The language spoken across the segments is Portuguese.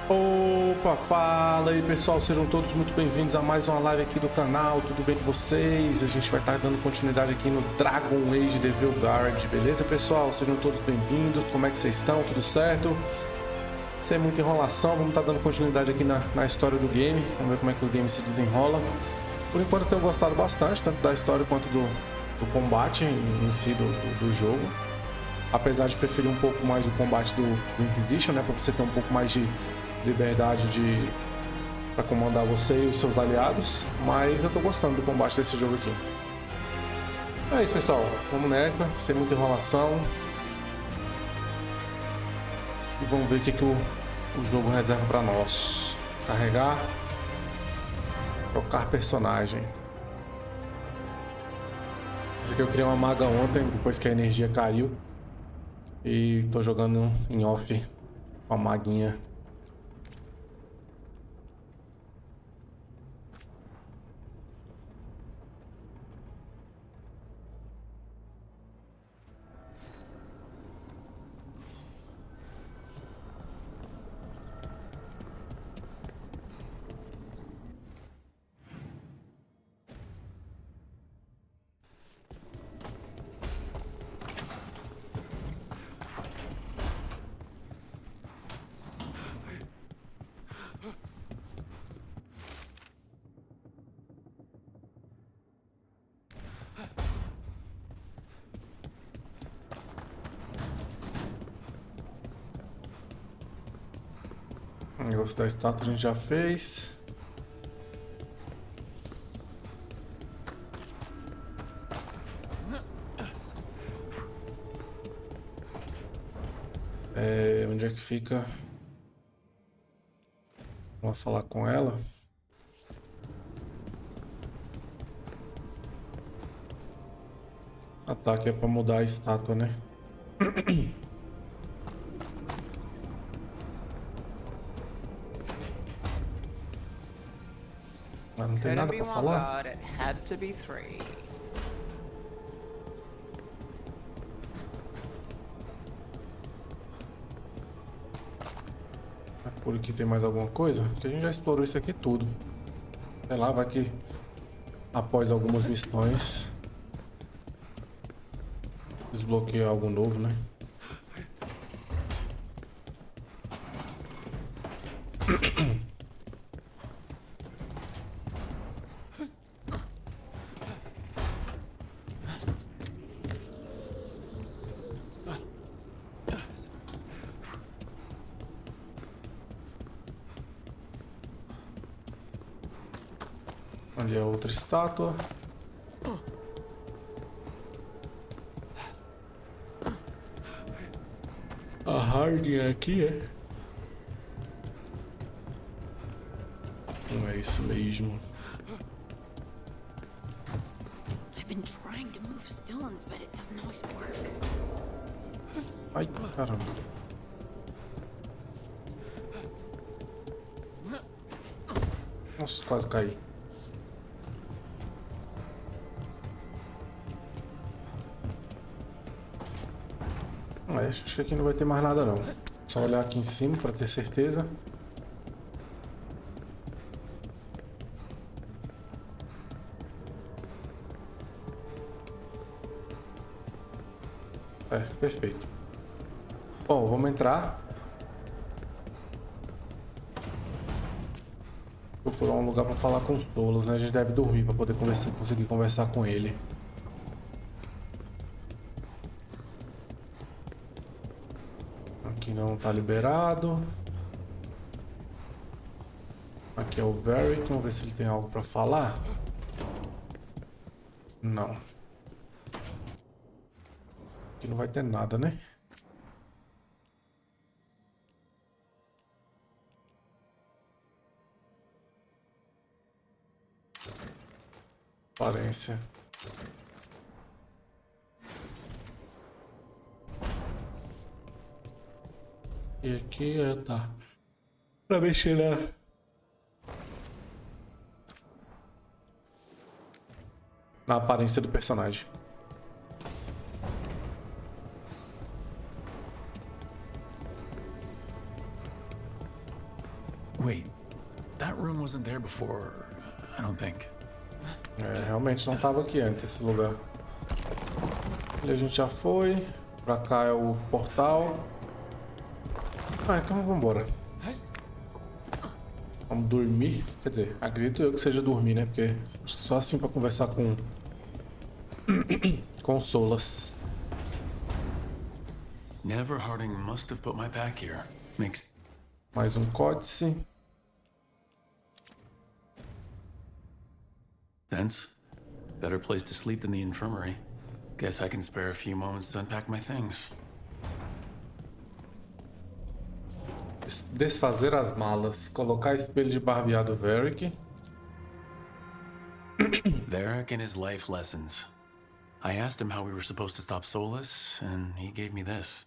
Opa, fala aí pessoal, sejam todos muito bem-vindos a mais uma live aqui do canal, tudo bem com vocês? A gente vai estar dando continuidade aqui no Dragon Age The Veilguard, beleza pessoal? Sejam todos bem-vindos, como é que vocês estão? Tudo certo? Sem muita enrolação, vamos estar dando continuidade aqui na história do game, vamos ver como é que o game se desenrola. Por enquanto eu tenho gostado bastante, tanto da história quanto do combate em si do jogo. Apesar de preferir um pouco mais o combate do Inquisition, né, para você ter um pouco mais de liberdade para comandar você e os seus aliados, mas eu tô gostando do combate desse jogo aqui. É isso pessoal, vamos nessa, sem muita enrolação e vamos ver o que o jogo reserva para nós. Carregar, trocar personagem. Esse aqui eu criei uma maga ontem, depois que a energia caiu, e tô jogando em off com a maguinha. O negócio da estátua a gente já fez. Onde é que fica? Vamos falar com ela. Ataque é para mudar a estátua, né? Ah, não tem nada para falar? Por aqui tem mais alguma coisa? Porque a gente já explorou isso aqui tudo. Sei lá, vai que após algumas missões desbloqueia algo novo, né? Ali é outra estátua. A Harding aqui é. Não é isso mesmo. Ai, caramba. Nossa, quase caí. Acho que aqui não vai ter mais nada não. Só olhar aqui em cima para ter certeza. Perfeito. Bom, vamos entrar. Procurar um lugar para falar com os tolos, né? A gente deve dormir para poder conseguir conversar com ele. Aqui não tá liberado. Aqui é o Very. Vamos ver se ele tem algo para falar. Não. Aqui não vai ter nada, né? Aparência. E aqui tá. Pra mexer na aparência do personagem. Wait, that room wasn't there before, I don't think. É, realmente não tava aqui antes esse lugar. Ali a gente já foi. Pra cá é o portal. Ah, então vamos embora. Vamos dormir. Quer dizer, acredito eu que seja dormir, né? Porque só assim pra conversar com Solas. Never Harding must have put my pack here. Makes... Mais um códice. sense. Better place to sleep than the infirmary. Guess I can spare a few moments to unpack my things. Desfazer as malas. Colocar espelho de barbeado Varric. Varric and his life lessons. I asked him how we were supposed to stop Solus, and he gave me this.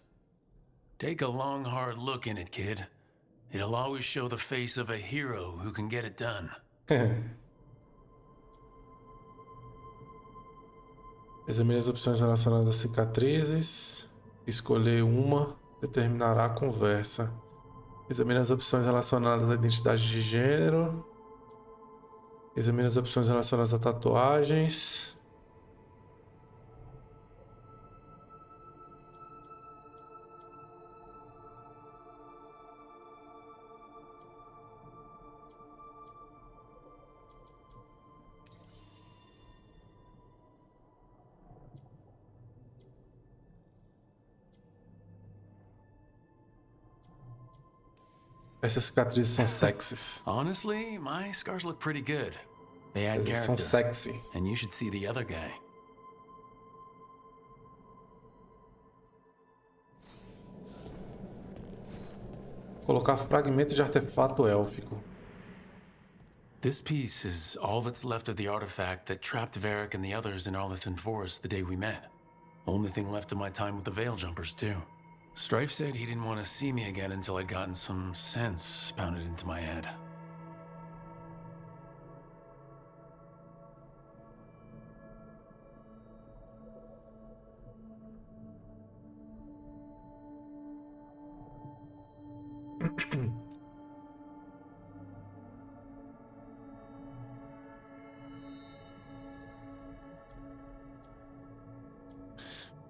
Take a long, hard look in it, kid. It'll always show the face of a hero who can get it done. Examine as opções relacionadas às cicatrizes. Escolher uma determinará a conversa. Examine as opções relacionadas à identidade de gênero. Examine as opções relacionadas a tatuagens. Essas cicatrizes são sexys. Honestly, my scars look pretty good. They add Eles são character. sexy. And you should see the other guy. Colocar fragmento de artefato élfico. This piece is all that's left of the artifact that trapped Varric and the others in Arlington Forest the day we met. Only thing left of my time with the Veil Jumpers, too. Strife said he didn't want to see me again until I'd gotten some sense pounded into my head.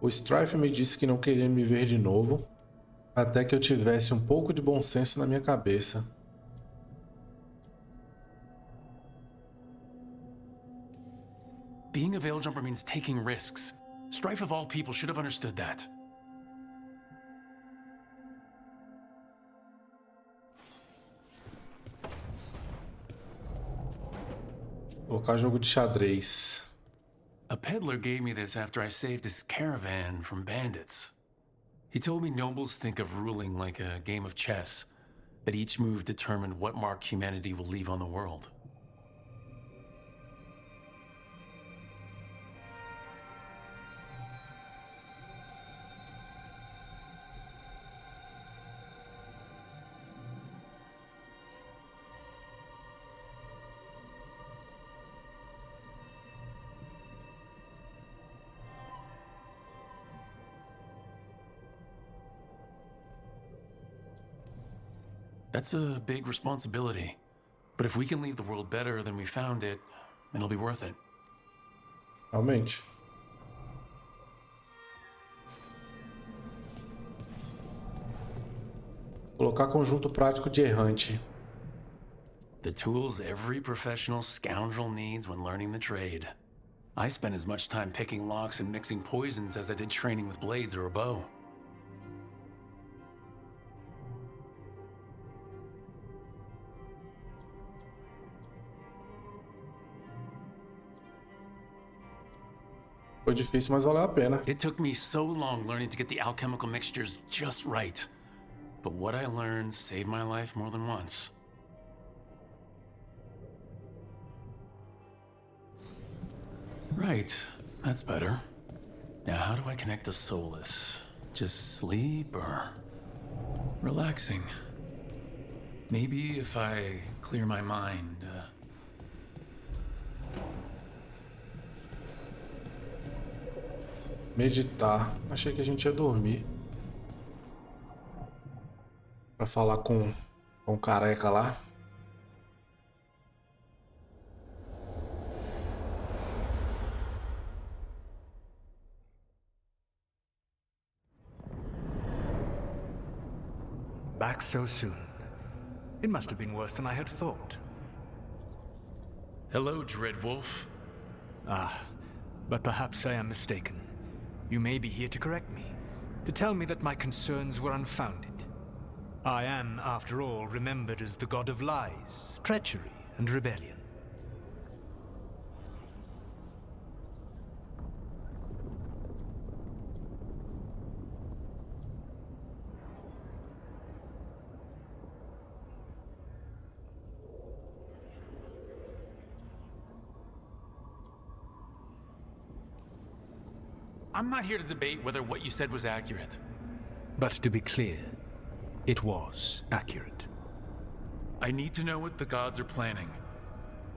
O Strife me disse que não queria me ver de novo, até que eu tivesse um pouco de bom senso na minha cabeça. Being a Veil Jumper means taking risks. Strife of all people should have understood that. Colocar jogo de xadrez. A peddler gave me this after I saved his caravan from bandits. He told me nobles think of ruling like a game of chess, that each move determined what mark humanity will leave on the world. That's a big responsibility. But if we can leave the world better than we found it, it'll be worth it. Realmente. Colocar conjunto prático de errante. The tools every professional scoundrel needs when learning the trade. I spent as much time picking locks and mixing poisons as I did training with blades or a bow. Foi difícil, mas valeu a pena. It took me so long learning to get the alchemical mixtures just right. But what I learned saved my life more than once. Right, that's better. Now how do I connect to Solus? Just sleep or relaxing? Maybe if I clear my mind. Meditar. Achei que a gente ia dormir. Pra falar com o careca lá. Back so soon. It must have been worse than I had thought. Hello, Dreadwolf. Ah, but perhaps I am mistaken. You may be here to correct me, to tell me that my concerns were unfounded. I am, after all, remembered as the god of lies, treachery, and rebellion. I'm not here to debate whether what you said was accurate. But to be clear, it was accurate. I need to know what the gods are planning.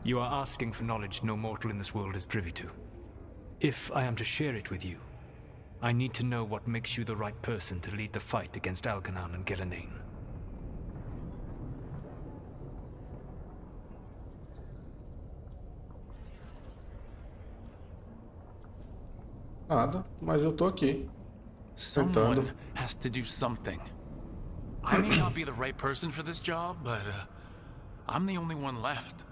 You are asking for knowledge no mortal in this world is privy to. If I am to share it with you, I need to know what makes you the right person to lead the fight against Algernon and Gillenane. Nada, mas eu tô aqui. Someone has to do something. I may not be the right person for this job, but I'm the only one left.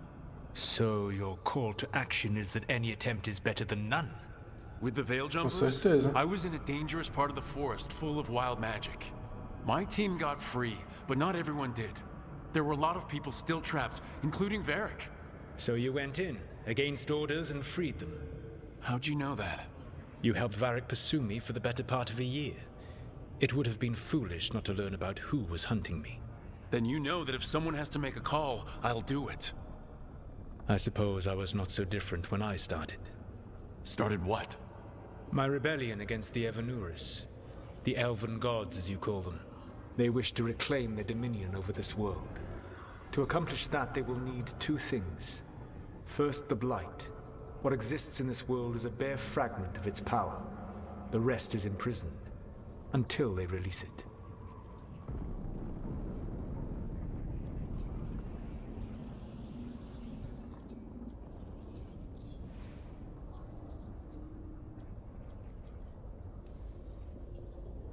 So your call to action is that any attempt is better than none? With the Veil Com Jumpers, certeza. I was in a dangerous part of the forest full of wild magic. My team got free, but not everyone did. There were a lot of people still trapped, including Varric. So you went in, against orders, and freed them? How'd you know that? You helped Varric pursue me for the better part of a year. It would have been foolish not to learn about who was hunting me. Then you know that if someone has to make a call, I'll do it. I suppose I was not so different when I started. Started what? My rebellion against the Evanuris. The elven gods, as you call them. They wish to reclaim their dominion over this world. To accomplish that, they will need two things. First, the Blight. What exists in this world is a bare fragment of its power. The rest is imprisoned, until they release it.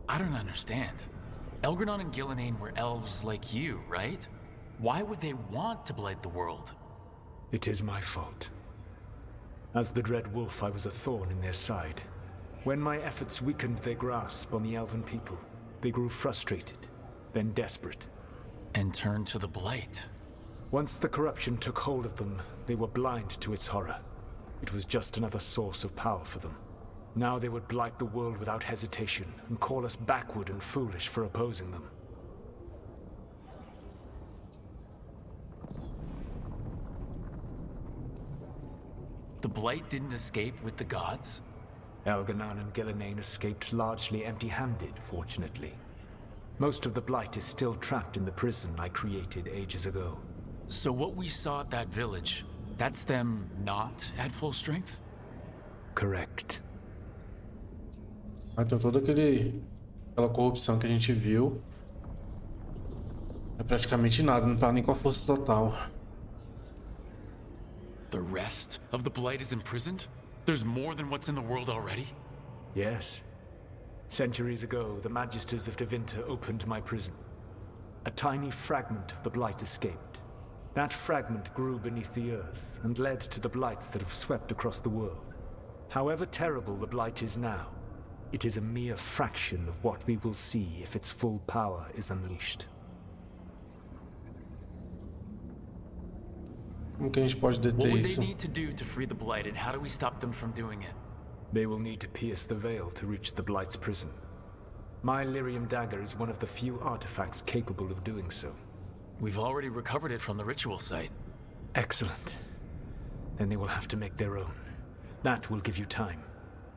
I don't understand. Elgernon and Gillenane were elves like you, right? Why would they want to blight the world? It is my fault. As the Dread Wolf, I was a thorn in their side. When my efforts weakened their grasp on the elven people, they grew frustrated, then desperate. And turned to the blight. Once the corruption took hold of them, they were blind to its horror. It was just another source of power for them. Now they would blight the world without hesitation and call us backward and foolish for opposing them. The blight didn't escape with the gods? Elgernon and Gillenane escaped largely empty-handed, fortunately. Most of the blight is still trapped in the prison I created ages ago. So what we saw at that village, that's them not at full strength? Correct. Então toda aquela corrupção que a gente viu é praticamente nada, não tá nem com a força total. The rest of the blight is imprisoned? There's more than what's in the world already? Yes. Centuries ago, the Magisters of Tevinter opened my prison. A tiny fragment of the blight escaped. That fragment grew beneath the earth and led to the blights that have swept across the world. However terrible the blight is now, it is a mere fraction of what we will see if its full power is unleashed. Como que a gente pode What deter would isso? they need to do to free the blight, and how do we stop them from doing it? They will need to pierce the veil to reach the blight's prison. My lyrium dagger is one of the few artifacts capable of doing so. We've already recovered it from the ritual site. Excellent. Then they will have to make their own. That will give you time.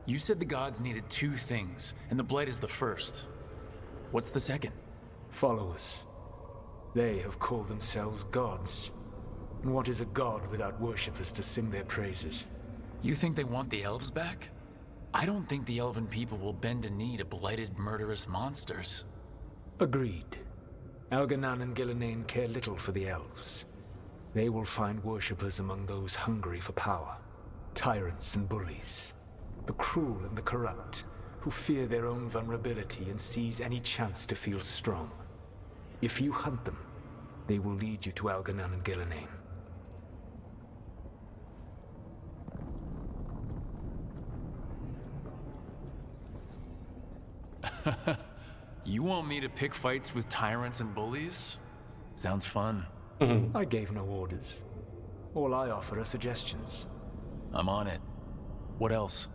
You said the gods needed two things, and the blight is the first. What's the second? Followers. They have called themselves gods. And what is a god without worshippers to sing their praises? You think they want the elves back? I don't think the elven people will bend a knee to blighted, murderous monsters. Agreed. Elgernon and Gillenane care little for the elves. They will find worshippers among those hungry for power. Tyrants and bullies. The cruel and the corrupt, who fear their own vulnerability and seize any chance to feel strong. If you hunt them, they will lead you to Algernon and Gillenane. You want me to pick fights with tyrants and bullies? Sounds fun. I gave no orders. All I offer are suggestions. I'm on it. What else?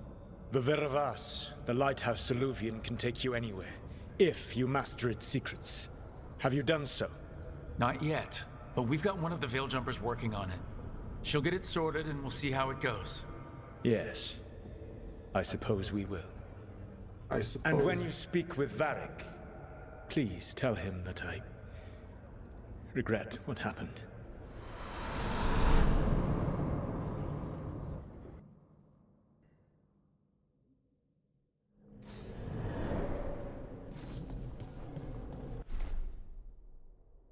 The Veravas, the lighthouse Soluvian, can take you anywhere, if you master its secrets. Have you done so? Not yet, but we've got one of the Veil Jumpers working on it. She'll get it sorted and we'll see how it goes. Yes. I suppose we will. I suppose. And when you speak with Varric, please tell him that I regret what happened.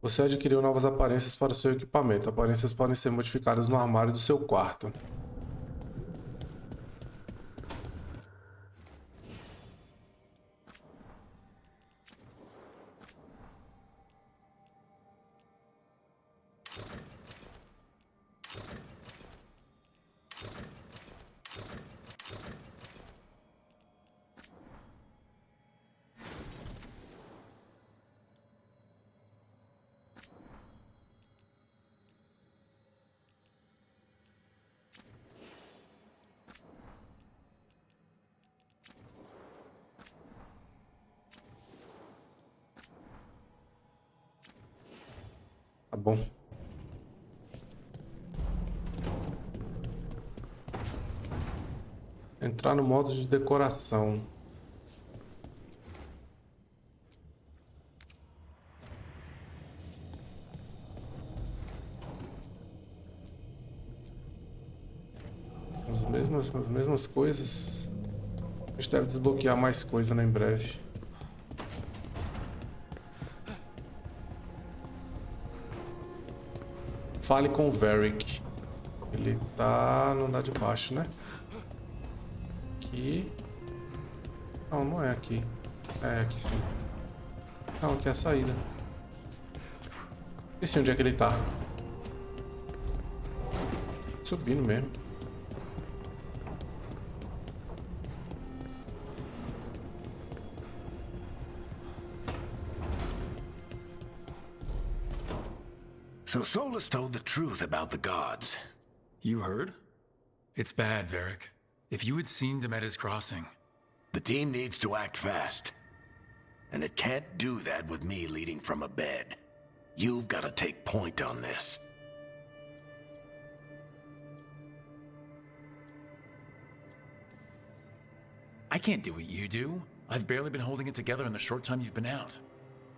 Você adquiriu novas aparências para o seu equipamento. Aparências podem ser modificadas no armário do seu quarto. Tá bom. Entrar no modo de decoração. As mesmas coisas. A gente deve desbloquear mais coisa, né, em breve. Fale com o Varric. Ele tá no andar de baixo, né? Aqui. Não, não é aqui. É aqui sim. Não, aqui é a saída. E sim, onde é que ele tá? Subindo mesmo. So Solus told the truth about the gods. You heard? It's bad, Varric. If you had seen Demeter's crossing. The team needs to act fast. And it can't do that with me leading from a bed. You've got to take point on this. I can't do what you do. I've barely been holding it together in the short time you've been out.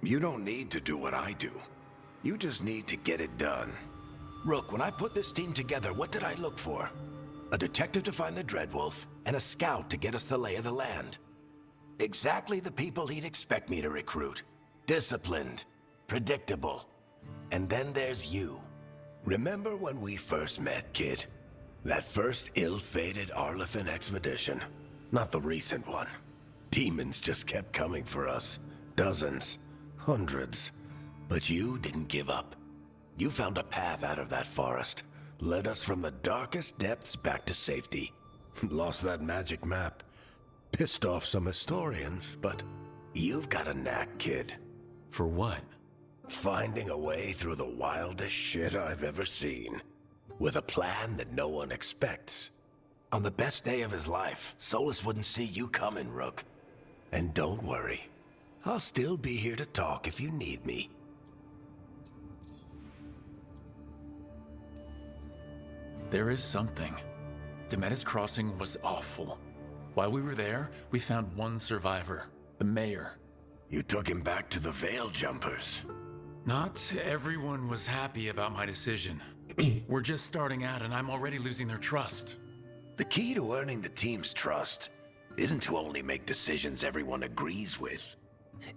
You don't need to do what I do. You just need to get it done. Rook, when I put this team together, what did I look for? A detective to find the Dreadwolf, and a scout to get us the lay of the land. Exactly the people he'd expect me to recruit. Disciplined, predictable. And then there's you. Remember when we first met, kid? That first ill-fated Arlathan expedition. Not the recent one. Demons just kept coming for us. Dozens. Hundreds. But you didn't give up. You found a path out of that forest. Led us from the darkest depths back to safety. Lost that magic map. Pissed off some historians, but you've got a knack, kid. For what? Finding a way through the wildest shit I've ever seen. With a plan that no one expects. On the best day of his life, Solus wouldn't see you coming, Rook. And don't worry. I'll still be here to talk if you need me. There is something. Demeter's crossing was awful. While we were there, we found one survivor, the mayor. You took him back to the Veil Jumpers. Not everyone was happy about my decision. We're just starting out and I'm already losing their trust. The key to earning the team's trust isn't to only make decisions everyone agrees with.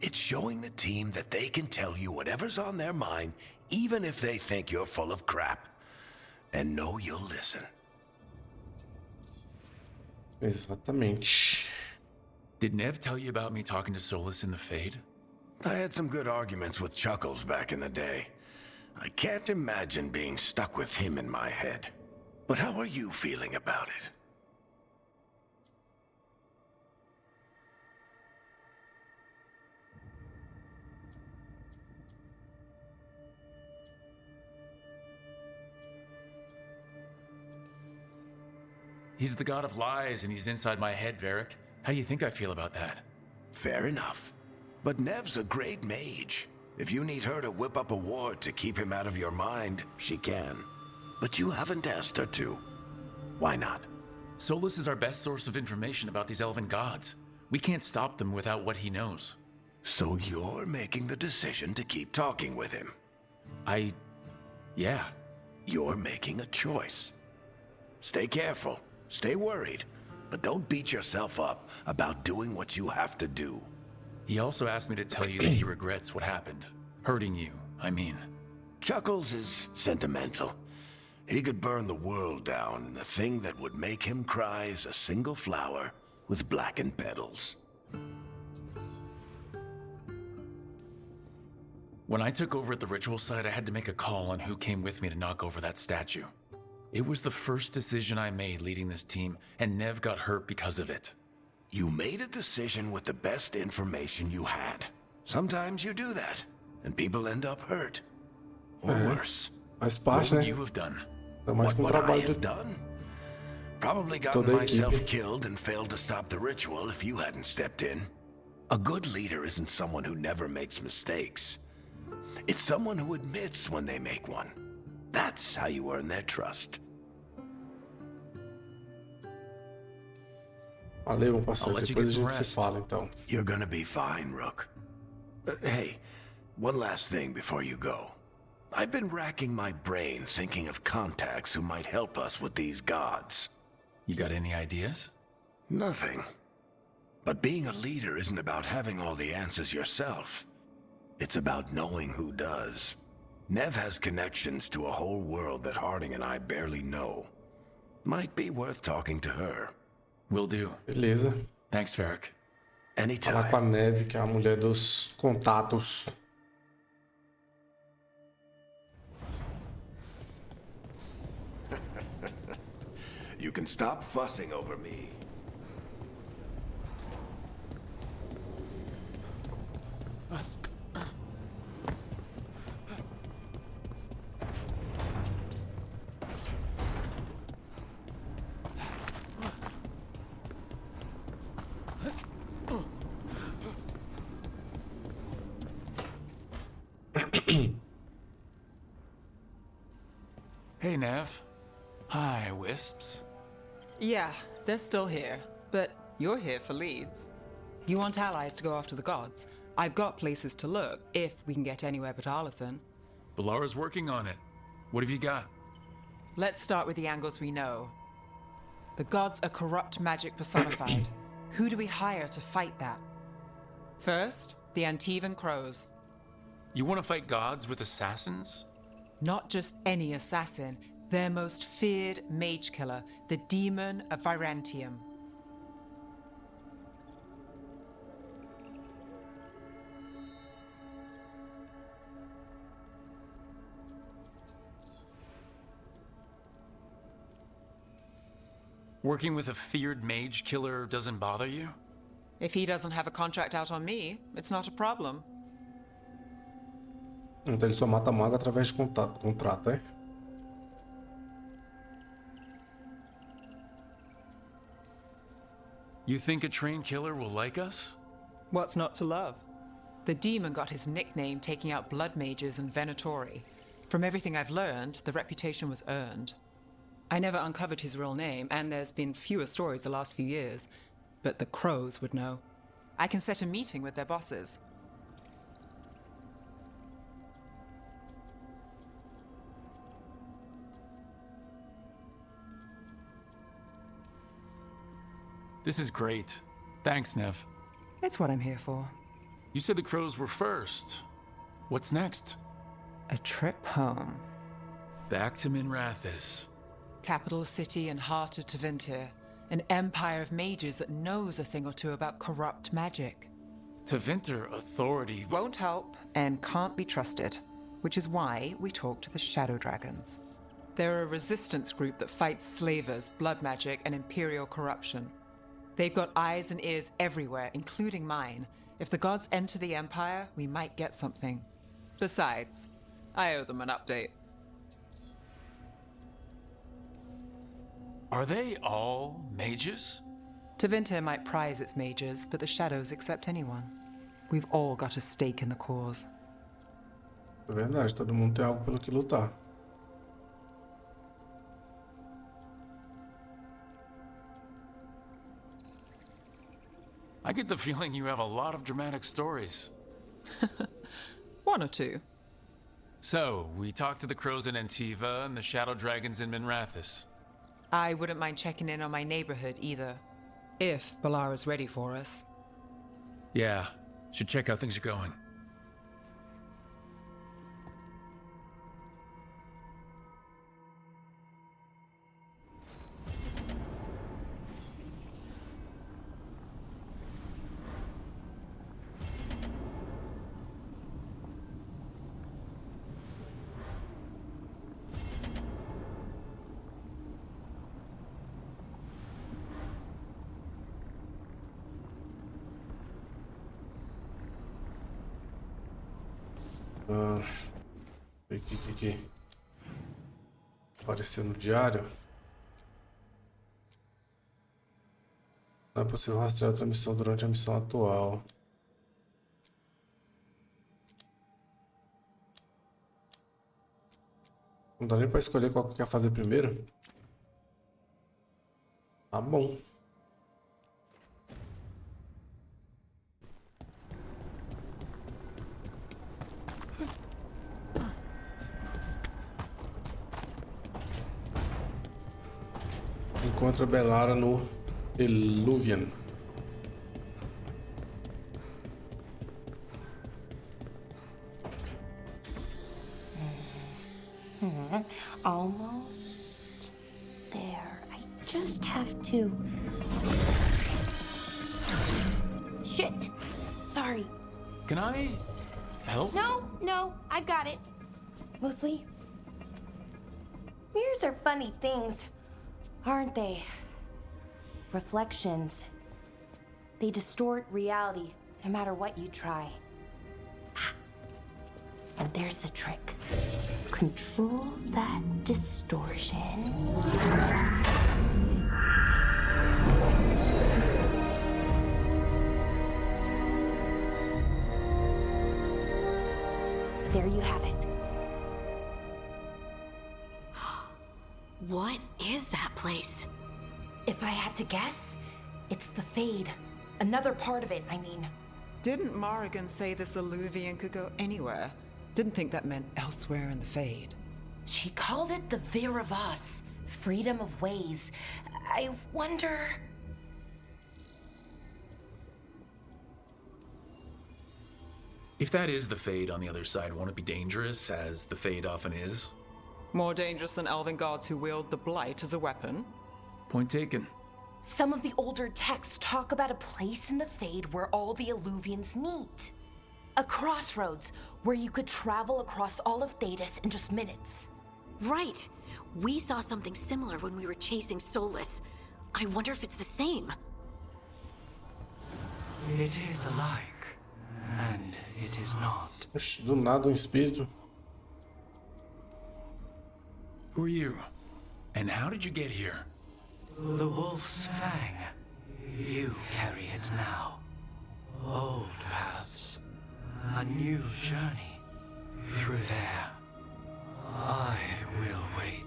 It's showing the team that they can tell you whatever's on their mind, even if they think you're full of crap. And know you'll listen. Exatamente. Did Nev tell you about me talking to Solus in the Fade? I had some good arguments with Chuckles back in the day. I can't imagine being stuck with him in my head. But how are you feeling about it? He's the god of lies, and he's inside my head, Varric. How do you think I feel about that? Fair enough. But Nev's a great mage. If you need her to whip up a ward to keep him out of your mind, she can. But you haven't asked her to. Why not? Solus is our best source of information about these elven gods. We can't stop them without what he knows. So you're making the decision to keep talking with him? Yeah. You're making a choice. Stay careful, stay worried, but don't beat yourself up about doing what you have to do. He also asked me to tell you that he regrets what happened. Hurting you, I mean. Chuckles is sentimental. He could burn the world down, and the thing that would make him cry is a single flower with blackened petals. When I took over at the ritual site, I had to make a call on who came with me to knock over that statue. It was the first decision I made leading this team, and Nev got hurt because of it. You made a decision with the best information you had. Sometimes you do that, and people end up hurt. Or worse. Faz What parte, would né? you have done? Ainda mais What com o would I trabalho have do... done? Probably gotten Toda a myself equipe. killed and failed to stop the ritual if you hadn't stepped in. A good leader isn't someone who never makes mistakes. It's someone who admits when they make one. That's how you earn their trust. Valeu, meu parceiro. I'll let you Depois a get some gente se rest. fala, então. You're gonna be fine, Rook. Hey, one last thing before you go. I've been racking my brain thinking of contacts who might help us with these gods. You got any ideas? Nothing. But being a leader isn't about having all the answers yourself. It's about knowing who does. Nev has connections to a whole world that Harding and I barely know. Might be worth talking to her. Will do. Beleza. Thanks, Varric. Falar com a Anytime. Neve, que é a mulher dos contatos. You can stop fussing over me. Hey, Nev. Hi, Wisps. Yeah, they're still here, but you're here for leads. You want allies to go after the gods? I've got places to look, if we can get anywhere but Arlathan. Balara's working on it. What have you got? Let's start with the angles we know. The gods are corrupt magic personified. Who do we hire to fight that? First, the Antivan Crows. You want to fight gods with assassins? Not just any assassin, their most feared mage killer, the Demon of Virantium. Working with a feared mage killer doesn't bother you? If he doesn't have a contract out on me, it's not a problem. Então ele só mata mago através de contrato, é? You think a trained killer will like us? What's not to love? The demon got his nickname taking out blood mages and venatori. From everything I've learned, the reputation was earned. I never uncovered his real name, and there's been fewer stories the last few years, but the Crows would know. I can set a meeting with their bosses. This is great. Thanks, Nev. It's what I'm here for. You said the Crows were first. What's next? A trip home. Back to Minrathis. Capital city and heart of Tevinter. An empire of mages that knows a thing or two about corrupt magic. Tevinter authority Won't help and can't be trusted, which is why we talk to the Shadow Dragons. They're a resistance group that fights slavers, blood magic, and imperial corruption. They've got eyes and ears everywhere, including mine. If the gods enter the Empire, we might get something. Besides, I owe them an update. Are they all mages? Tevinter might prize its mages, but the Shadows accept anyone. We've all got a stake in the cause. É verdade, todo mundo tem algo pelo que lutar. I get the feeling you have a lot of dramatic stories. One or two. So, we talked to the crows in Antiva and the shadow dragons in Minrathis. I wouldn't mind checking in on my neighborhood either. If Balara's ready for us. Yeah, should check how things are going. Aqui. Apareceu no diário. Não é possível rastrear outra missão durante a missão atual. Não dá nem pra escolher qual que quer fazer primeiro. Tá bom. Encontra Belara no Eluvian. Almost there. I just have to... Shit! Sorry. Can I help? No, I got it. Mostly, mirrors are funny things, aren't they? Reflections. They distort reality, no matter what you try. And there's the trick. Control that distortion. There you have it. What is that place? If I had to guess, it's the Fade. Another part of it, I mean. Didn't Morrigan say this Eluvian could go anywhere? Didn't think that meant elsewhere in the Fade. She called it the Vir of Us, freedom of ways. I wonder... If that is the Fade on the other side, won't it be dangerous, as the Fade often is? More dangerous than elven gods who wield the Blight as a weapon? Point taken. Some of the older texts talk about a place in the Fade where all the Eluvians meet. A crossroads where you could travel across all of Thedas in just minutes. Right. We saw something similar when we were chasing Solus. I wonder if it's the same. It is alike, and it is not. Oxe, do nada espírito. Who are you? And how did you get here? The Wolf's Fang. You carry it now. Old paths. A new journey. Through there. I will wait.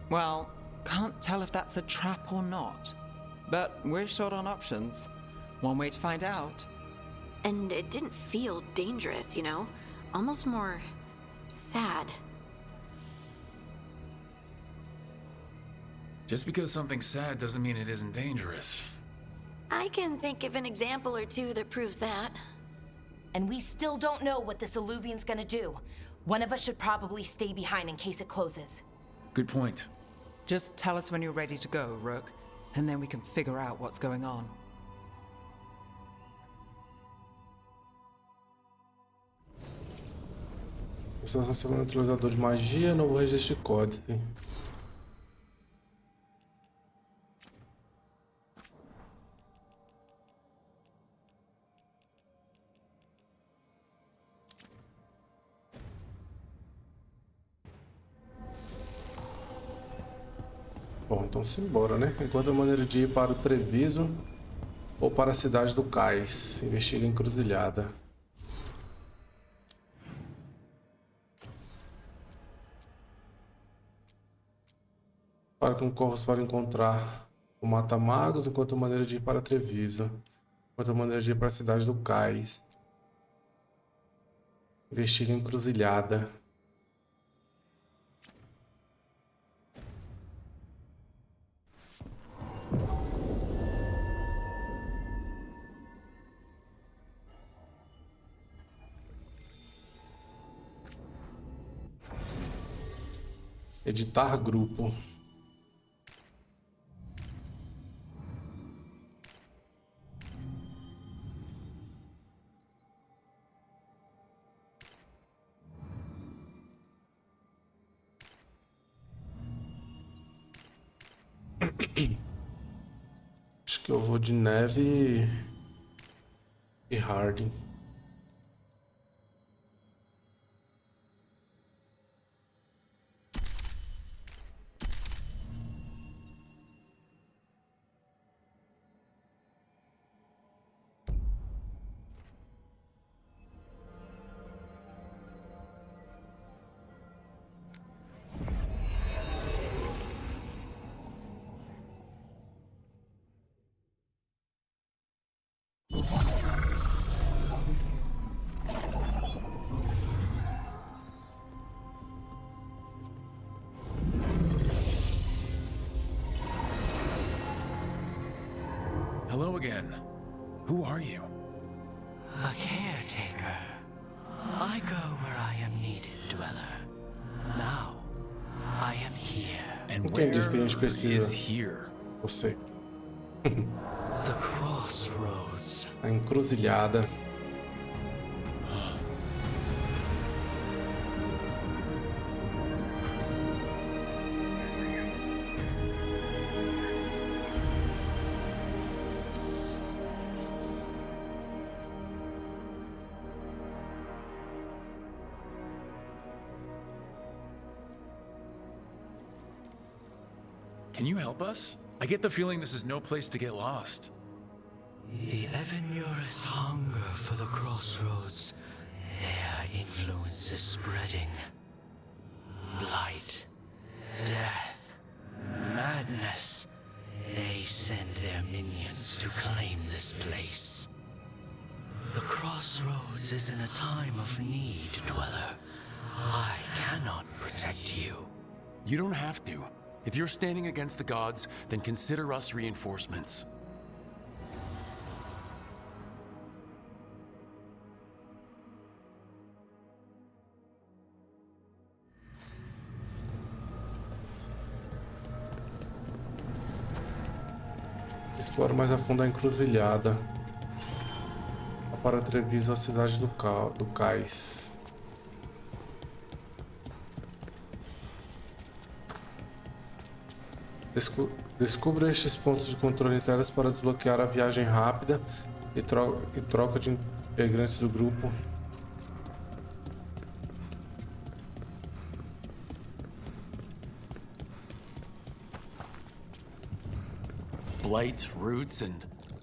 Well, can't tell if that's a trap or not. But we're short on options. One way to find out. And it didn't feel dangerous, you know? Almost more... sad. Just because something's sad doesn't mean it isn't dangerous. I can think of an example or two that proves that. And we still don't know what this Eluvian's gonna do. One of us should probably stay behind in case it closes. Good point. Just tell us when you're ready to go, Rook, and then we can figure out what's going on. Usação segundo neutralizador de magia, novo registro de código. Bom, então simbora, né? Enquanto a maneira de ir para o Treviso ou para a cidade do Cais. Investiga a encruzilhada. Para com corvos para encontrar o Mata-Magos, enquanto a maneira de ir para Treviso. Enquanto a maneira de ir para a cidade do Cais. Investiga a encruzilhada. Editar grupo. Acho que eu vou de neve e Harding. Hello again. Who are you? A caretaker. I go where I am needed, dweller. Now, I am here. And Quem disse que a where gente precisa? is here? Você. The crossroads. A encruzilhada. Can you help us? I get the feeling this is no place to get lost. The Avenura's hunger for the crossroads. Their influence is spreading. Blight, death, madness. They send their minions to claim this place. The crossroads is in a time of need, dweller. I cannot protect you. You don't have to. If you're standing against the gods, then consider us reinforcements. Explora mais a fundo a encruzilhada. Para Treviso, a cidade do Cais. Descubra estes pontos de controle internos para desbloquear a viagem rápida e troca de integrantes do grupo. Blight, roots, and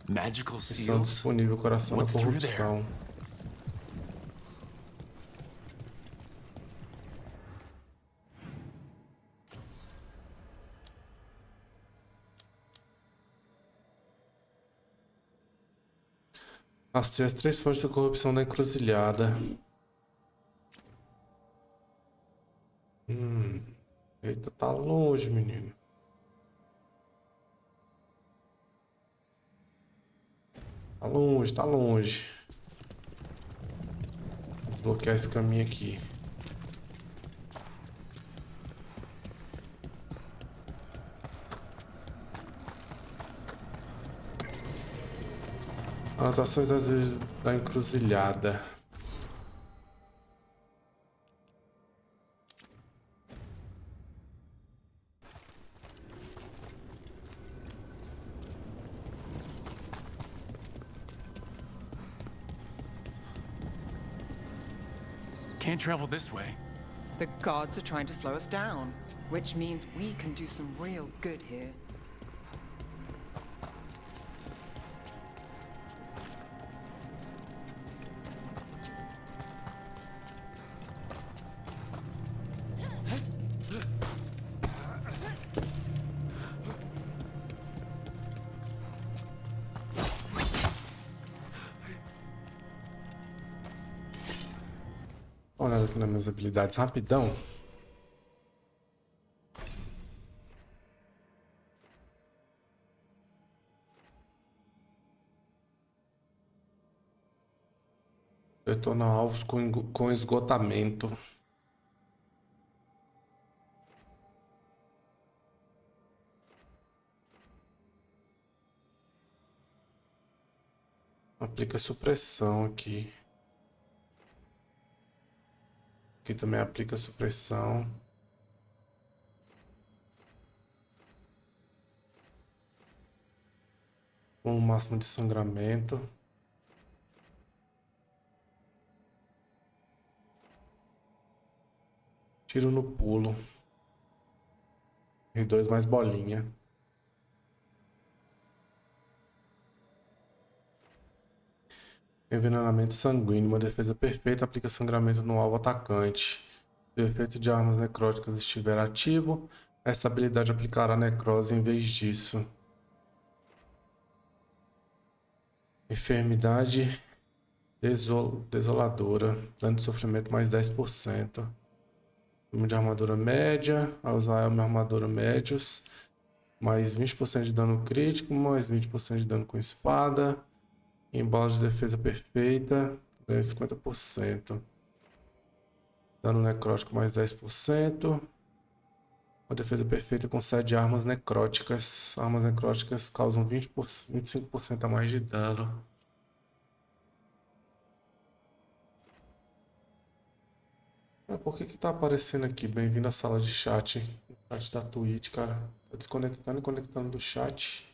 magical Missão seals. disponível, coração da What's through there? corrupção. Rastreia as 3 fontes da corrupção da encruzilhada. Eita, tá longe, menino. Tá longe, tá longe. Desbloquear esse caminho aqui. Anotações das vezes da encruzilhada. Can't travel this way. The gods are trying to slow us down, which means we can do some real good here. Olha aqui nas minhas habilidades rapidão. Detona alvos com esgotamento. Aplica supressão aqui. Aqui também aplica supressão. Com o máximo de sangramento. Tiro no pulo. E 2 mais bolinha. Envenenamento sanguíneo. Uma defesa perfeita aplica sangramento no alvo atacante. Se o efeito de armas necróticas estiver ativo, esta habilidade aplicará necrose em vez disso. Enfermidade desoladora. Dano de sofrimento mais 10%. Número de armadura média. Ao usar uma armadura médios. Mais 20% de dano crítico. Mais 20% de dano com espada. Em bola de defesa perfeita. Ganha 50%. Dano necrótico mais 10%. A defesa perfeita concede armas necróticas. Armas necróticas causam 25% a mais de dano. Por que tá aparecendo aqui? Bem-vindo à sala de chat. Chat da Twitch, cara. Tá desconectando e conectando do chat.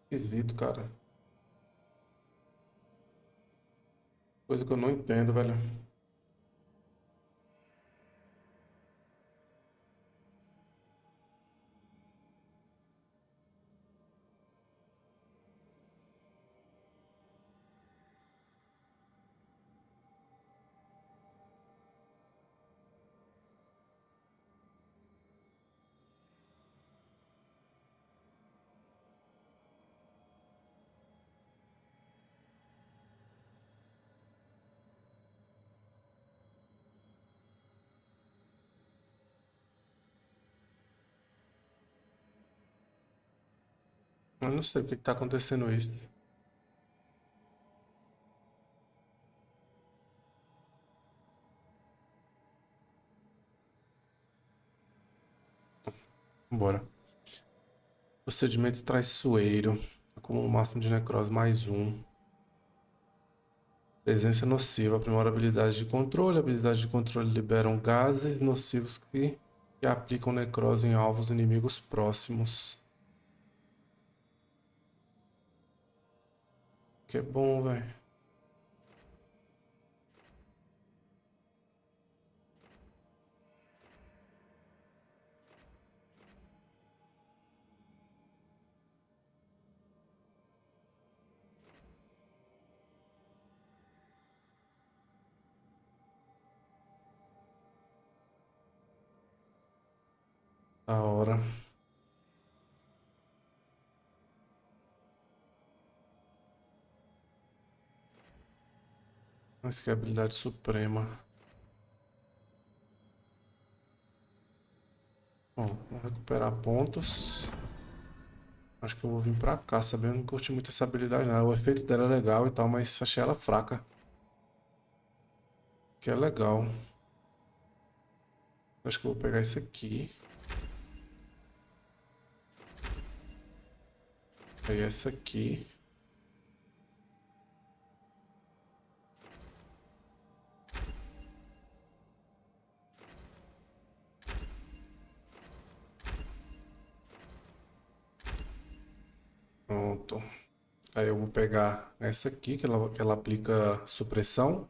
Esquisito, cara. Coisa que eu não entendo, velho. Eu não sei por que tá acontecendo isso. Bora. Procedimento traiçoeiro. Acúmulo máximo de necrose mais 1. Presença nociva. Aprimora habilidades de controle. Habilidades de controle liberam gases nocivos que aplicam necrose em alvos inimigos próximos. Que é bom, velho. Da hora. Mas que habilidade suprema. Bom, vamos recuperar pontos. Acho que eu vou vir pra cá, sabendo que não curti muito essa habilidade, não. O efeito dela é legal e tal, mas achei ela fraca. Que é legal. Acho que eu vou pegar esse aqui. Pegar essa aqui. Pronto. Aí eu vou pegar essa aqui, que ela aplica supressão.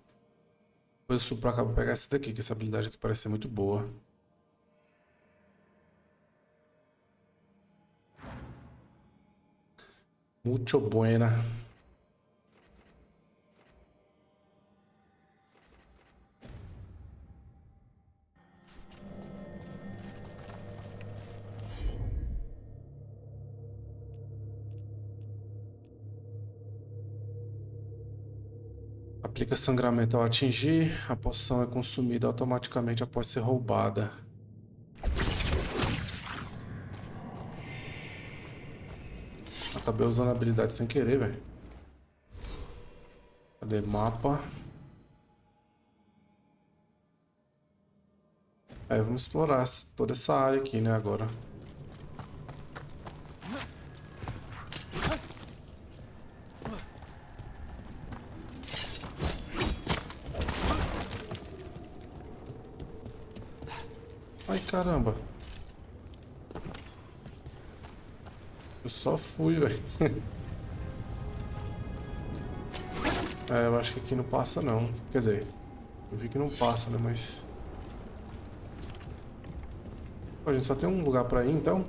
Depois eu subo pra cá, vou pegar essa daqui, que essa habilidade aqui parece ser muito boa. Muito buena. Aplica sangramento ao atingir. A poção é consumida automaticamente após ser roubada. Acabei usando a habilidade sem querer, velho. Cadê o mapa? Aí vamos explorar toda essa área aqui, né, agora. Ai, caramba. Eu só fui, velho. É, eu acho que aqui não passa, não. Quer dizer, eu vi que não passa, né, mas... Pô, a gente só tem um lugar pra ir, então.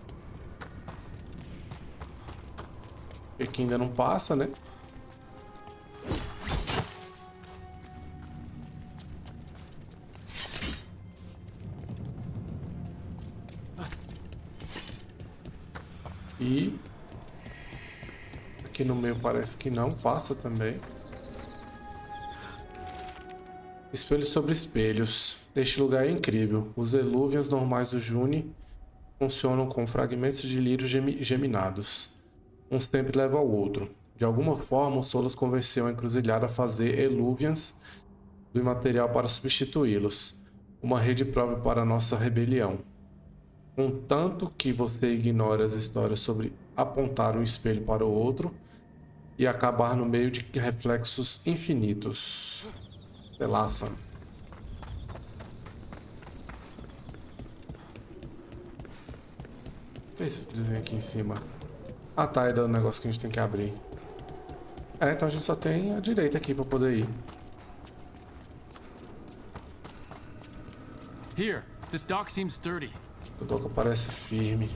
E aqui ainda não passa, né? E... aqui no meio parece que não passa também. Espelhos sobre espelhos. Este lugar é incrível. Os elúvios normais do June funcionam com fragmentos de lírios geminados. Um sempre leva ao outro. De alguma forma, o Solas convenceu a encruzilhada a fazer elúvians do material para substituí-los. Uma rede própria para a nossa rebelião. Contanto que você ignore as histórias sobre apontar um espelho para o outro e acabar no meio de reflexos infinitos. Relaxa. O que é esse desenho aqui em cima? Ah, tá, é do negócio que a gente tem que abrir. É, então a gente só tem a direita aqui pra poder ir. Here, this dock seems sturdy. O dock parece firme.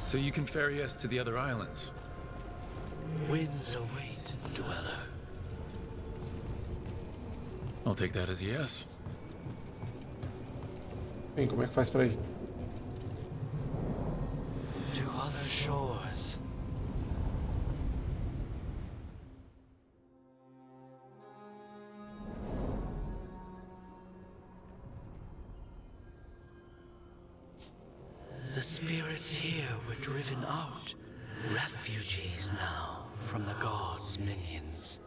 So you can ferry us to the other islands. Winds await, dweller. I'll take that as a yes. Bem, como é que faz pra ir? To other shores. The spirits here were driven out, refugees now from the gods' minions.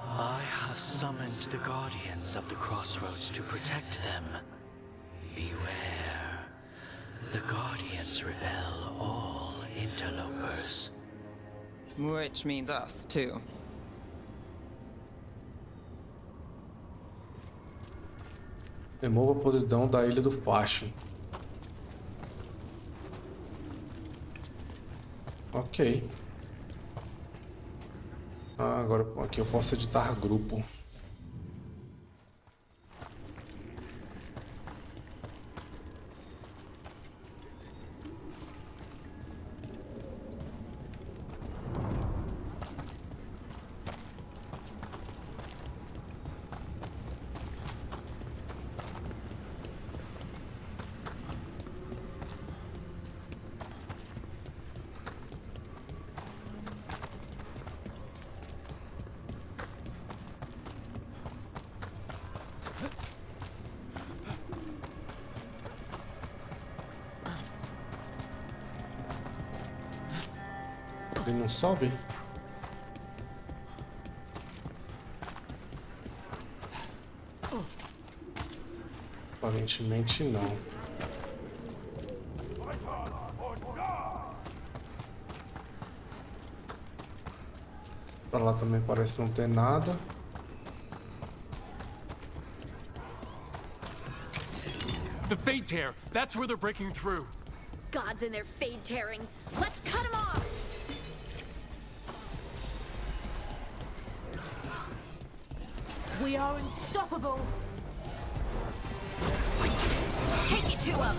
I have summoned the guardians of the crossroads to protect them. Beware. The guardians repel all interlopers. Which means us, too. Remova a podridão da Ilha do Facho. Ok. Ah, agora aqui eu posso editar grupo. Ele não sobe? Aparentemente não. Pra lá também parece não ter nada. The Fade Tear! That's where they're breaking through! Gods in their fade tearing. Let's cut him off! We are unstoppable. Take it to him!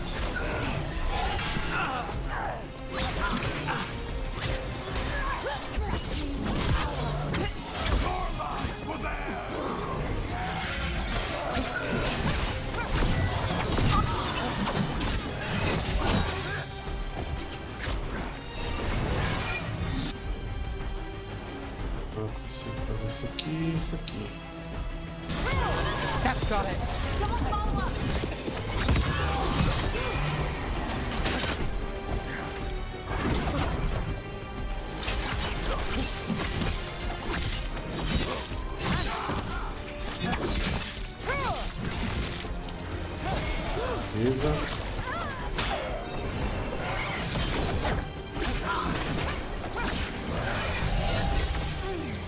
Eu consigo fazer isso aqui e isso aqui. That's got it. Someone follow up! Beleza.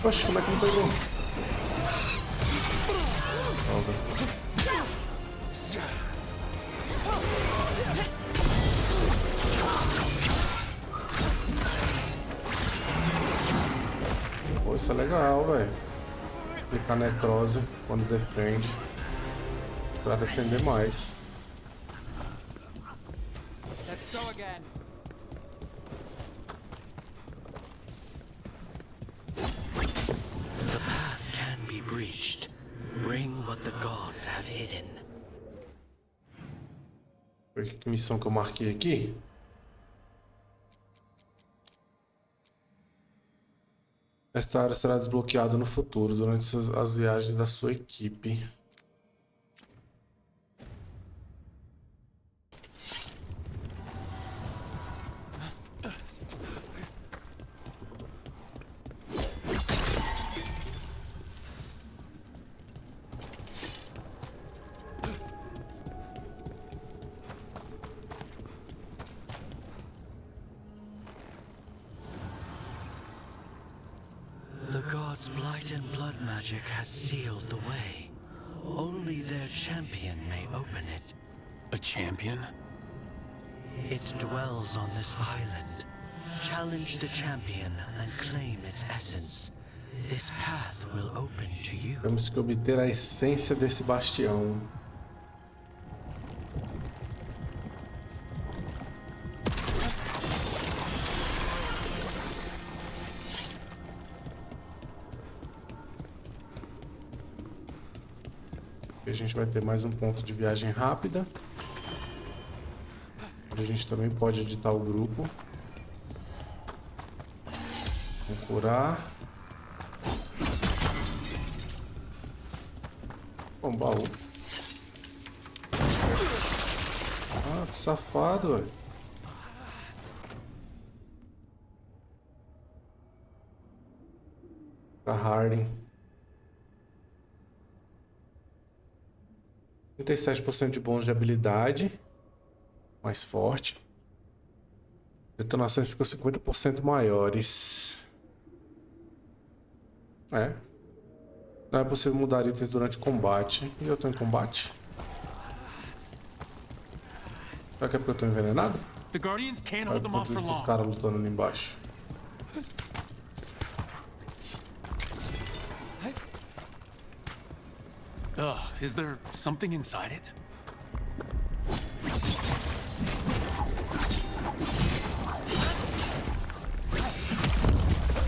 Oxe, como é que não pegou? Pô, isso é legal, velho. Aplicar necrose quando defende. Pra defender mais. Let's go again. The path can be breached. Bring what the gods have hidden. Que missão que eu marquei aqui? Esta área será desbloqueada no futuro durante as viagens da sua equipe. The gods' blight and blood magic has sealed the way. Only their champion may open it. A champion? It dwells on this island. Challenge the champion and claim its essence. This path will open to you. Temos que obter a essência desse bastião. A gente vai ter mais um ponto de viagem rápida. A gente também pode editar o grupo. Vamos curar. Bom, baú. Ah, que safado, velho. Pra Harding. 37% de bônus de habilidade. Mais forte. Detonações ficam 50% maiores. É. Não é possível mudar itens durante combate. E eu tô em combate? Será que é porque eu tô envenenado? The Guardians can't Olha hold them off for os long. caras lutando ali embaixo. Ugh, is there something inside it?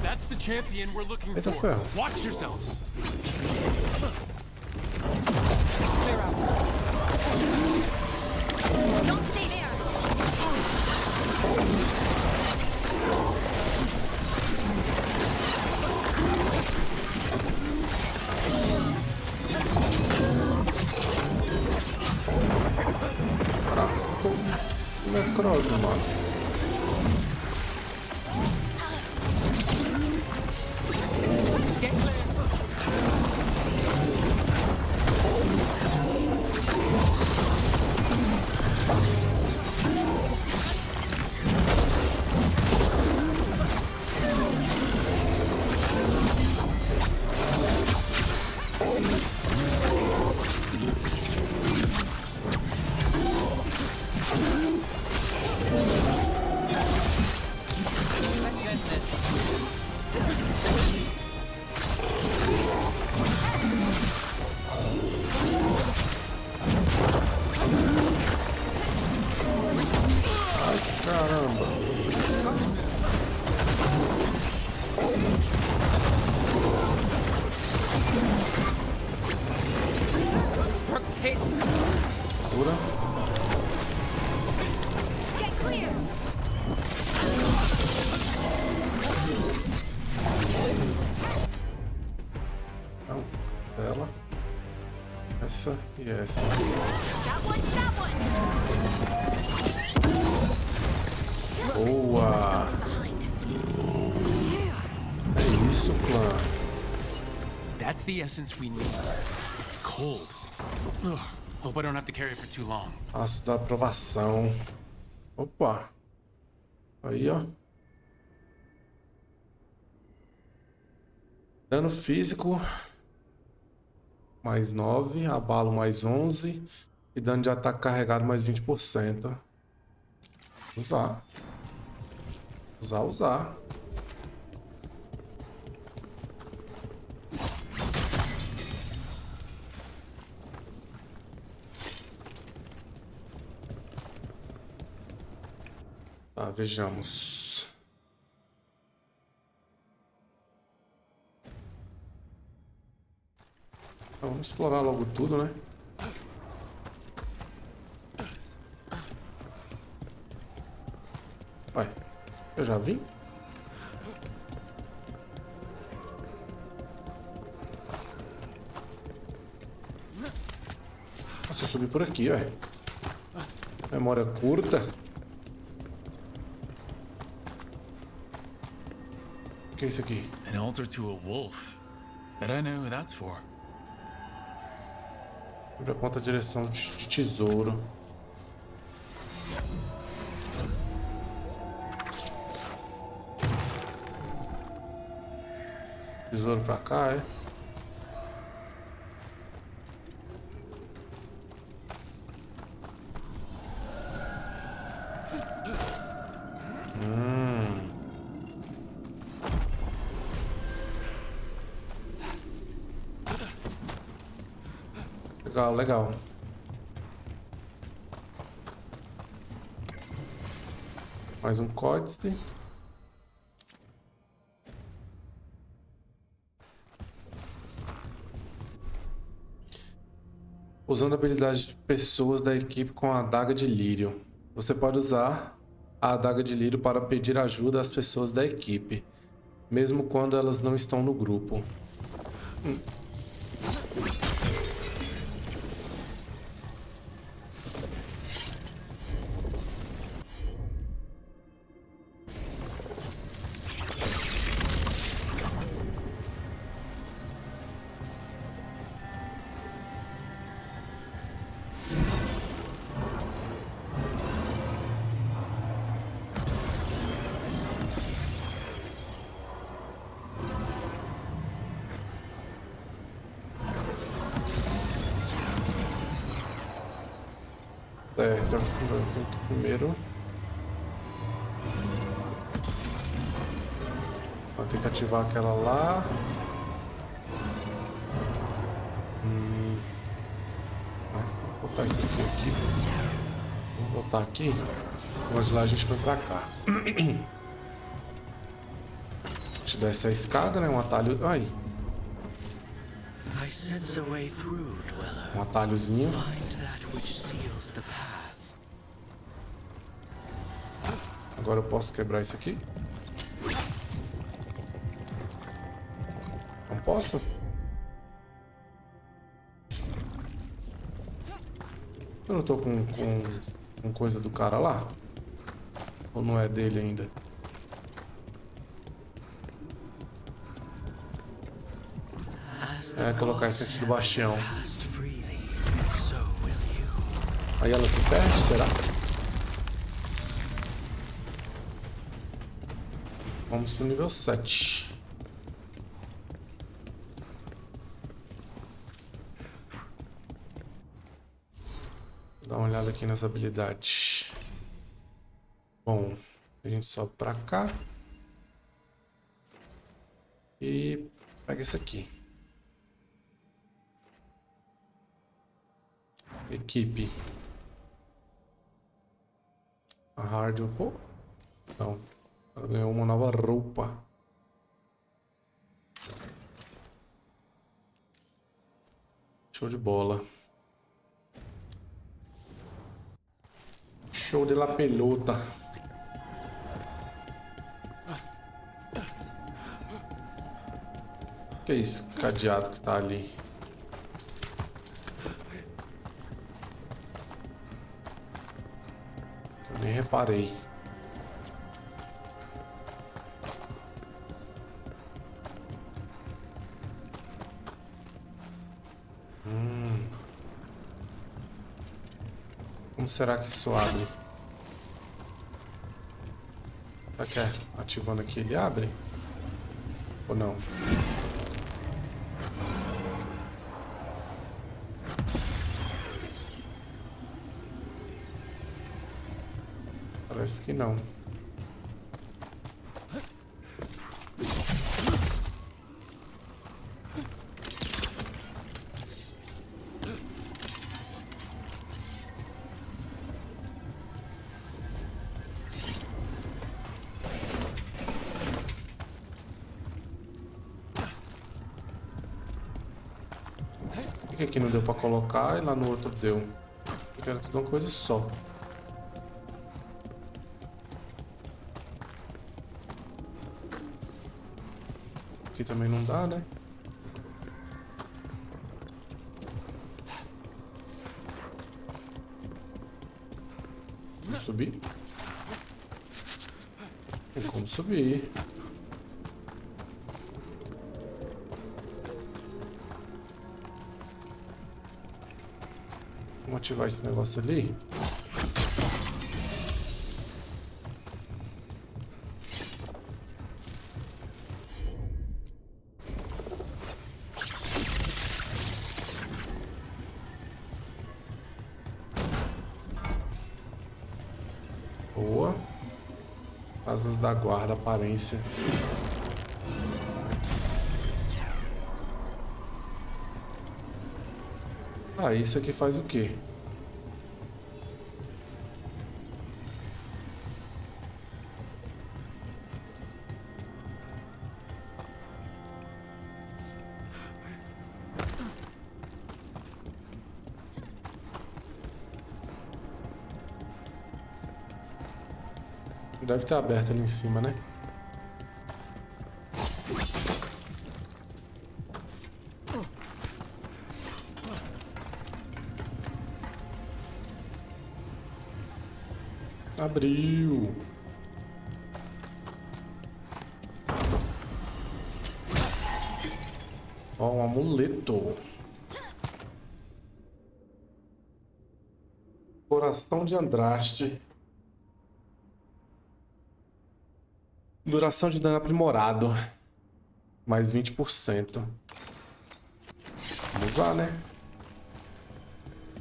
That's the champion we're looking Eita for. ferro. Watch yourselves. Clear out. Don't stay there! Caraca, tô necrose, mano. Caramba. Brooks hit. Segura. Get clear. Não, ela. Essa e essa. That one, that one. Boa! É isso, clã. That's the essence we need. It's cold. Ugh. Hope I don't have to carry it for too long. Ácido da aprovação. Opa! Aí, ó. Dano físico mais 9, abalo mais 11 e dano de ataque carregado mais 20%. Usar. Usar. Tá, vejamos. Então, vamos explorar logo tudo, né? Vai, eu já vim? Nossa, eu subi por aqui, ó. Memória curta. O que é isso aqui? An altar to a wolf. Bet I know who that's for. Sempre aponta a direção de tesouro. Tesouro pra cá, é? Legal. Mais um códice. Usando a habilidade de pessoas da equipe com a adaga de lírio. Você pode usar a adaga de lírio para pedir ajuda às pessoas da equipe, mesmo quando elas não estão no grupo. Certo, eu tenho que primeiro... Vou ter que ativar aquela lá. Vou botar isso aqui. Vou botar aqui. Depois de lá a gente vai pra cá. A gente desce a escada, né? Um atalho... Ai! I sense a way through, dweller. Um atalhozinho. Find that which seals the path. Agora eu posso quebrar isso aqui? Não posso? Eu não tô com coisa do cara lá? Ou não é dele ainda? É, colocar a essência do bastião. Aí ela se perde, será? Vamos pro nível 7. Vou dar uma olhada aqui nas habilidades. Bom, a gente sobe pra cá. E pega esse aqui. Equipe. A hard, pô. Não. Ela ganhou uma nova roupa. Show de bola. Show de la pelota. Que é isso? Cadeado que tá ali. Eu nem reparei. Como será que isso abre? Será que é ativando aqui ele abre? Ou não? Parece que não. Por que aqui não deu pra colocar e lá no outro deu? Porque era tudo uma coisa só. Aqui também não dá, né? Vamos subir? Tem como subir. Vamos ativar esse negócio ali. Boa. Asas da guarda, aparência. Ah, isso aqui faz o quê? Deve estar aberto ali em cima, né? Abriu. Ó, um amuleto. Coração de Andraste. Duração de dano aprimorado. Mais 20%. Vamos usar, né?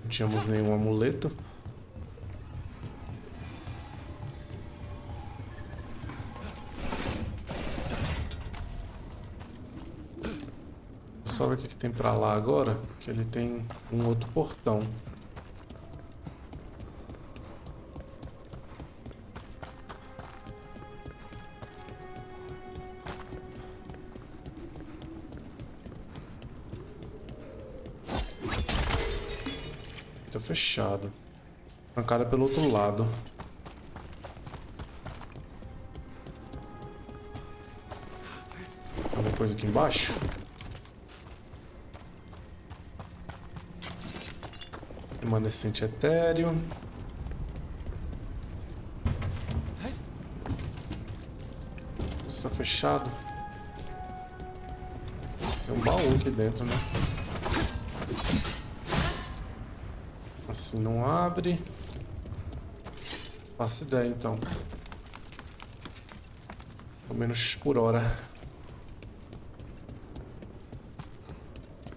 Não tínhamos nenhum amuleto. Só ver o que tem pra lá agora, que ele tem um outro portão. Tá fechado. Trancada pelo outro lado. Alguma coisa aqui embaixo? Remanescente etéreo. Está fechado. Tem um baú aqui dentro, né? Assim não abre. Faço ideia então. Pelo menos por hora.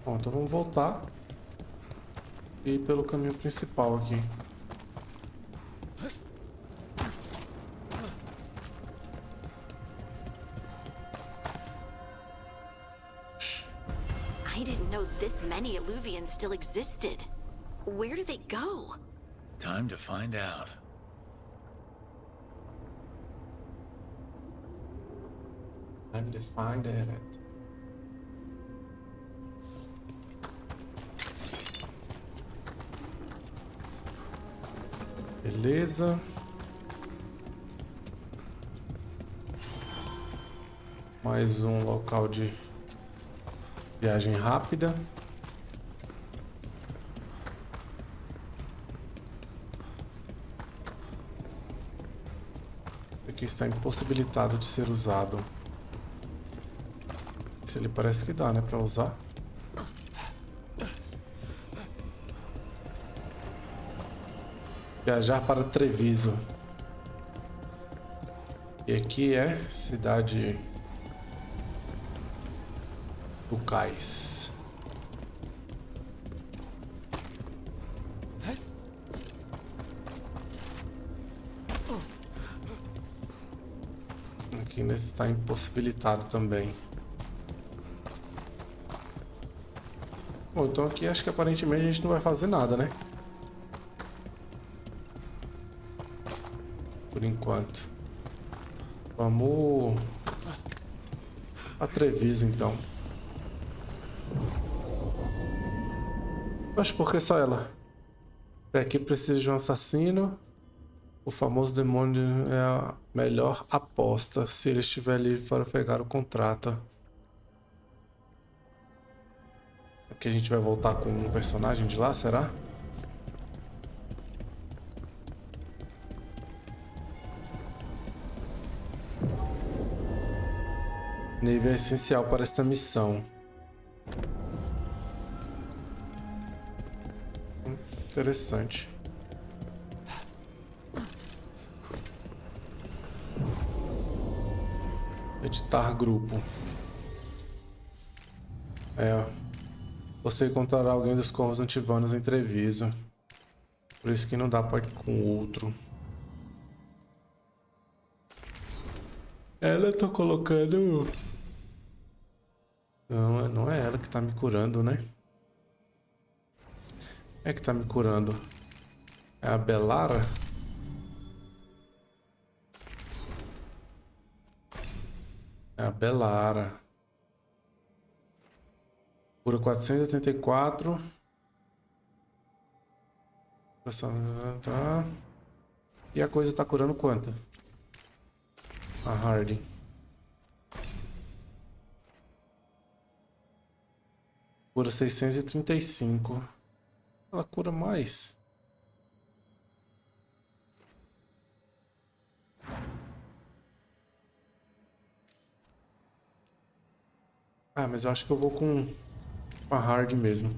Bom, então vamos voltar. E ir pelo caminho principal aqui. I didn't know this many Illuvians still existed. Where do they go? Time to find out. I'm defined. Beleza. Mais um local de viagem rápida. Aqui está impossibilitado de ser usado. Se ele parece que dá, né, para usar. Viajar para Treviso. E aqui é cidade do Cais. Aqui nesse está impossibilitado também. Bom, então aqui acho que aparentemente a gente não vai fazer nada, né? Por enquanto. Vamos a Treviso então. Mas por que só ela? Até aqui precisa de um assassino. O famoso demônio é a melhor aposta. Se ele estiver livre para pegar o contrato. Aqui a gente vai voltar com um personagem de lá, será? Nível essencial para esta missão. Interessante. Editar grupo. Você encontrará alguém dos corvos antivanos em Treviso. Por isso que não dá para ir com outro. Ela tá colocando... Não é ela que tá me curando, né? É que tá me curando. É a Belara? É a Belara. Cura 484. Tá. E a coisa tá curando quanto? A Hardy. Cura 635. Ela cura mais. Ah, mas eu acho que eu vou com a Hard mesmo.